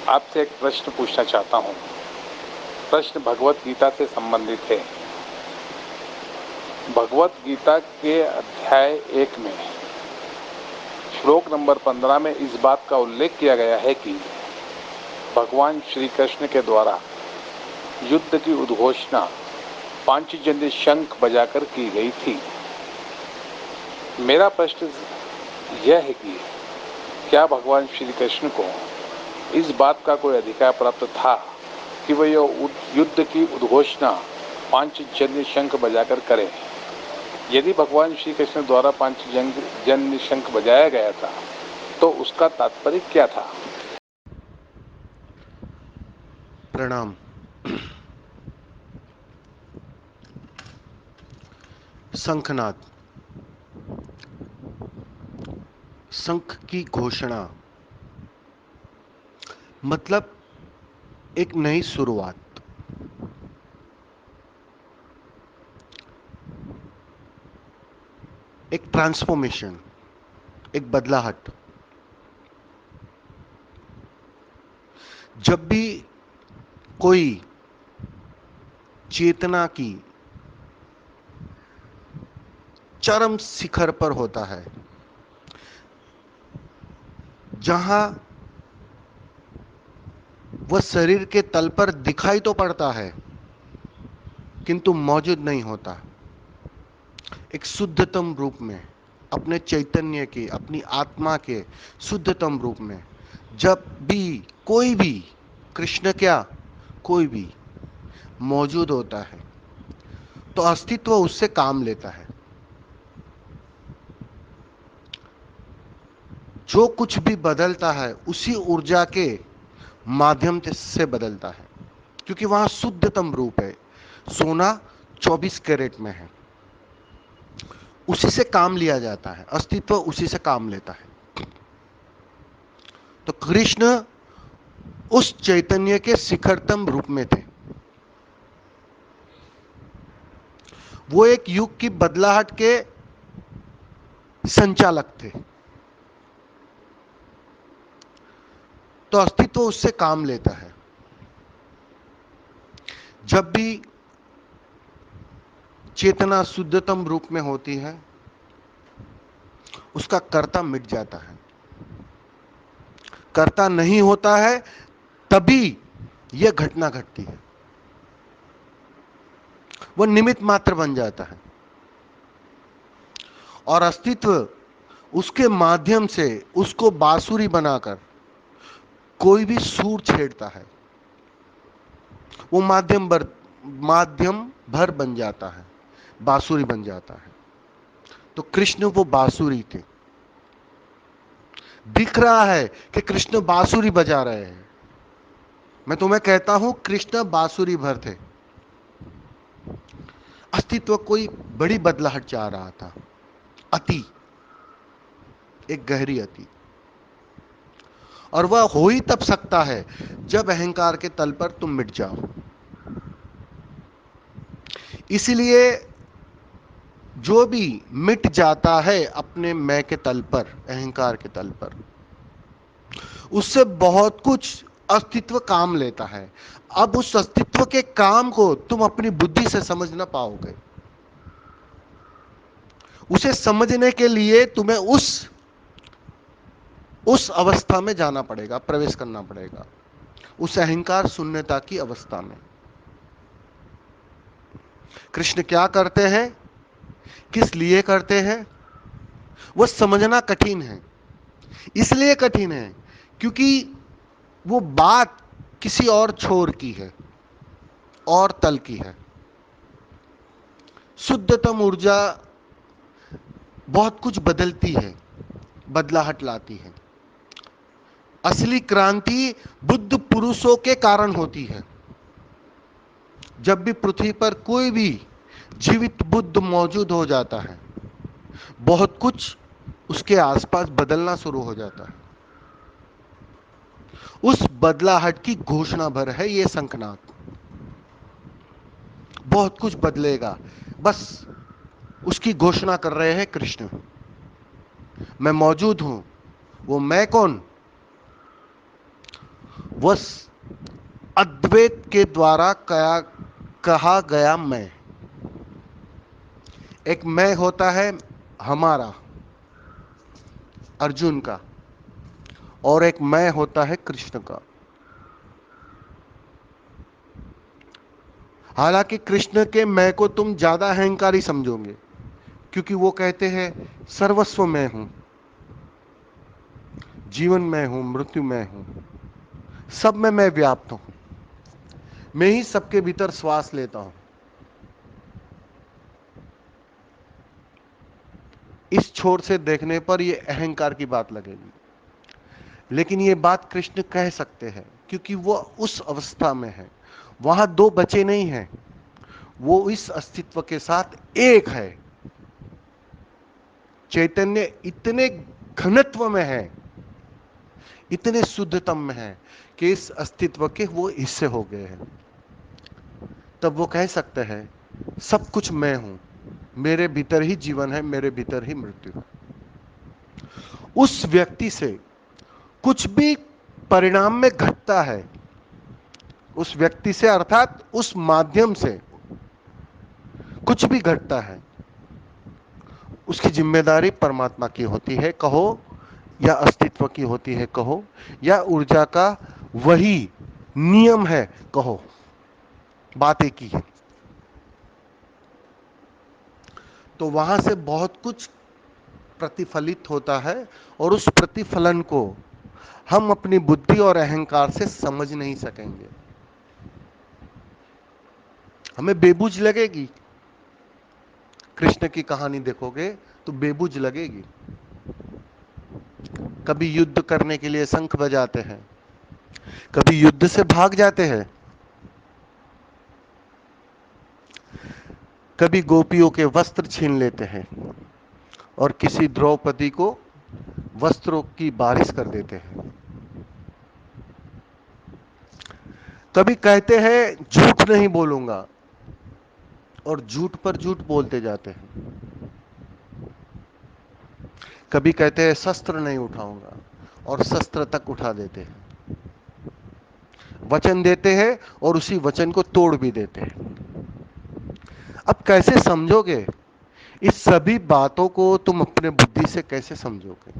आपसे एक प्रश्न पूछना चाहता हूँ। प्रश्न भगवत गीता से संबंधित है। भगवत गीता के अध्याय 1 में श्लोक नंबर 15 में इस बात का उल्लेख किया गया है कि भगवान श्री कृष्ण के द्वारा युद्ध की उद्घोषणा पांचजन्य शंख बजाकर की गई थी। मेरा प्रश्न यह है कि क्या भगवान श्री कृष्ण को इस बात का कोई अधिकार प्राप्त था कि वह युद्ध की उद्घोषणा पांचजन्य शंख बजाकर करें? यदि भगवान श्री कृष्ण द्वारा पांचजन्य शंख बजाया गया था तो उसका तात्पर्य क्या था? प्रणाम। शंखनाद, शंख की घोषणा मतलब एक नई शुरुआत, एक ट्रांसफॉर्मेशन, एक बदलाहट। जब भी कोई चेतना की चरम शिखर पर होता है, जहां वह शरीर के तल पर दिखाई तो पड़ता है किंतु मौजूद नहीं होता, एक शुद्धतम रूप में, अपने चैतन्य के, अपनी आत्मा के शुद्धतम रूप में जब भी कोई भी, कृष्ण क्या, कोई भी मौजूद होता है तो अस्तित्व उससे काम लेता है। जो कुछ भी बदलता है उसी ऊर्जा के माध्यम से बदलता है, क्योंकि वहां शुद्धतम रूप है। सोना 24 कैरेट में है, उसी से काम लिया जाता है, अस्तित्व उसी से काम लेता है। तो कृष्ण उस चैतन्य के शिखरतम रूप में थे। वो एक युग की बदलाहट के संचालक थे, तो अस्तित्व उससे काम लेता है। जब भी चेतना शुद्धतम रूप में होती है, उसका कर्ता मिट जाता है। कर्ता नहीं होता है तभी यह घटना घटती है, वह निमित्त मात्र बन जाता है और अस्तित्व उसके माध्यम से उसको बांसुरी बनाकर कोई भी सुर छेड़ता है, वो माध्यम भर बन जाता है, बांसुरी बन जाता है। तो कृष्ण वो बांसुरी थे। दिख रहा है कि कृष्ण बांसुरी बजा रहे हैं, मैं तुम्हें कहता हूं कृष्ण बांसुरी भर थे। अस्तित्व कोई बड़ी बदलाहट चाह रहा था, अति, एक गहरी अति, और वह हो ही तब सकता है जब अहंकार के तल पर तुम मिट जाओ। इसलिए जो भी मिट जाता है अपने मैं के तल पर, अहंकार के तल पर, उससे बहुत कुछ अस्तित्व काम लेता है। अब उस अस्तित्व के काम को तुम अपनी बुद्धि से समझ ना पाओगे। उसे समझने के लिए तुम्हें उस अवस्था में जाना पड़ेगा, प्रवेश करना पड़ेगा, उस अहंकार शून्यता की अवस्था में। कृष्ण क्या करते हैं, किस लिए करते हैं, वह समझना कठिन है। इसलिए कठिन है क्योंकि वो बात किसी और छोर की है और तल की है। शुद्धतम ऊर्जा बहुत कुछ बदलती है, बदलाहट लाती है। असली क्रांति बुद्ध पुरुषों के कारण होती है। जब भी पृथ्वी पर कोई भी जीवित बुद्ध मौजूद हो जाता है, बहुत कुछ उसके आसपास बदलना शुरू हो जाता है। उस बदलाहट की घोषणा भर है ये शंखनाद। बहुत कुछ बदलेगा, बस उसकी घोषणा कर रहे हैं कृष्ण। मैं मौजूद हूं। वो मैं कौन? वह अद्वैत के द्वारा कहा गया मैं। एक मैं होता है हमारा, अर्जुन का, और एक मैं होता है कृष्ण का। हालांकि कृष्ण के मैं को तुम ज्यादा अहंकारी समझोगे, क्योंकि वो कहते हैं सर्वस्व मैं हूं, जीवन मैं हूं, मृत्यु मैं हूं, सब में मैं व्याप्त हूं, मैं ही सबके भीतर श्वास लेता हूं। इस छोर से देखने पर यह अहंकार की बात लगेगी, लेकिन यह बात कृष्ण कह सकते हैं क्योंकि वो उस अवस्था में है। वहां दो बचे नहीं हैं, वो इस अस्तित्व के साथ एक है। चैतन्य इतने घनत्व में है, इतने शुद्धतम में है कि इस अस्तित्व के वो हिस्से हो गए हैं। तब वो कह सकते हैं सब कुछ मैं हूं, मेरे भीतर ही जीवन है, मेरे भीतर ही मृत्यु है। उस व्यक्ति से कुछ भी परिणाम में घटता है, उस व्यक्ति से अर्थात उस माध्यम से कुछ भी घटता है, उसकी जिम्मेदारी परमात्मा की होती है कहो, या अस्तित्व की होती है कहो, या ऊर्जा का वही नियम है कहो, बात एक ही है। तो वहां से बहुत कुछ प्रतिफलित होता है, और उस प्रतिफलन को हम अपनी बुद्धि और अहंकार से समझ नहीं सकेंगे। हमें बेबूझ लगेगी, कृष्ण की कहानी देखोगे तो बेबूझ लगेगी। कभी युद्ध करने के लिए शंख बजाते हैं, कभी युद्ध से भाग जाते हैं, कभी गोपियों के वस्त्र छीन लेते हैं और किसी द्रौपदी को वस्त्रों की बारिश कर देते हैं। कभी कहते हैं झूठ नहीं बोलूंगा और झूठ पर झूठ बोलते जाते हैं। कभी कहते हैं शस्त्र नहीं उठाऊंगा और शस्त्र तक उठा देते हैं। वचन देते हैं और उसी वचन को तोड़ भी देते हैं। अब कैसे समझोगे इस सभी बातों को? तुम अपने बुद्धि से कैसे समझोगे?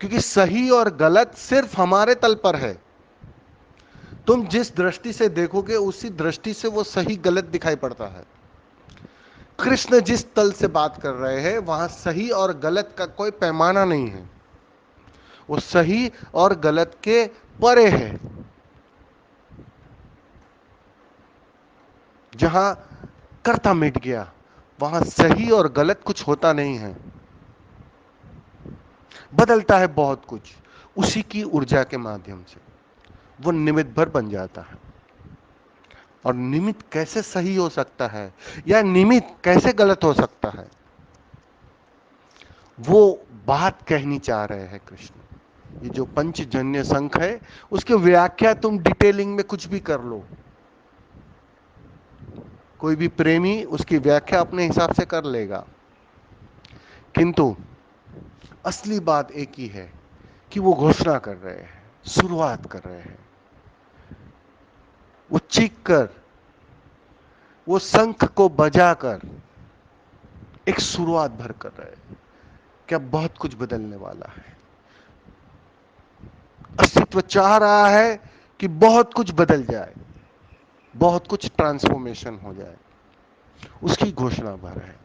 क्योंकि सही और गलत सिर्फ हमारे तल पर है। तुम जिस दृष्टि से देखोगे उसी दृष्टि से वो सही गलत दिखाई पड़ता है। कृष्ण जिस तल से बात कर रहे हैं वहां सही और गलत का कोई पैमाना नहीं है, वो सही और गलत के परे है। जहां कर्ता मिट गया वहां सही और गलत कुछ होता नहीं है, बदलता है बहुत कुछ। उसी की ऊर्जा के माध्यम से वो निमित्त भर बन जाता है। और निमित्त कैसे सही हो सकता है या निमित्त कैसे गलत हो सकता है, वो बात कहनी चाह रहे हैं कृष्ण। ये जो पंचजन्य शंख है उसकी व्याख्या तुम डिटेलिंग में कुछ भी कर लो, कोई भी प्रेमी उसकी व्याख्या अपने हिसाब से कर लेगा, किंतु असली बात एक ही है कि वो घोषणा कर रहे हैं, शुरुआत कर रहे हैं। वो चीख कर, वो शंख को बजाकर एक शुरुआत भर कर रहे हैं कि अब बहुत कुछ बदलने वाला है। अस्तित्व चाह रहा है कि बहुत कुछ बदल जाए, बहुत कुछ ट्रांसफॉर्मेशन हो जाए, उसकी घोषणा भर है।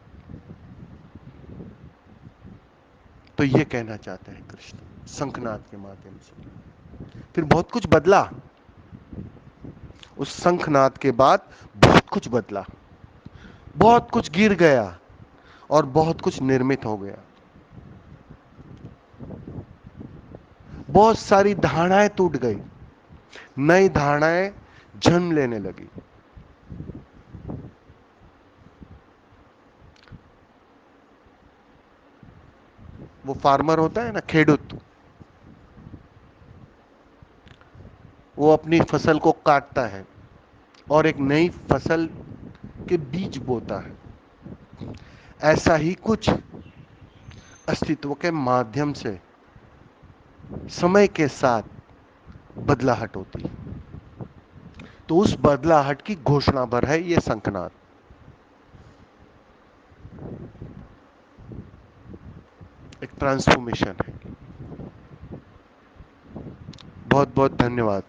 तो ये कहना चाहते हैं कृष्ण शंखनाद के माध्यम से। फिर बहुत कुछ बदला, उस शंखनाद के बाद बहुत कुछ बदला, बहुत कुछ गिर गया और बहुत कुछ निर्मित हो गया। बहुत सारी धारणाएं टूट गई, नई धारणाएं जन्म लेने लगी। वो फार्मर होता है ना, खेडूत, वो अपनी फसल को काटता है और एक नई फसल के बीज बोता है। ऐसा ही कुछ अस्तित्व के माध्यम से समय के साथ बदलाहट होती। तो उस बदलाहट की घोषणा भर है ये शंखनाद। एक ट्रांसफॉर्मेशन है। बहुत बहुत धन्यवाद।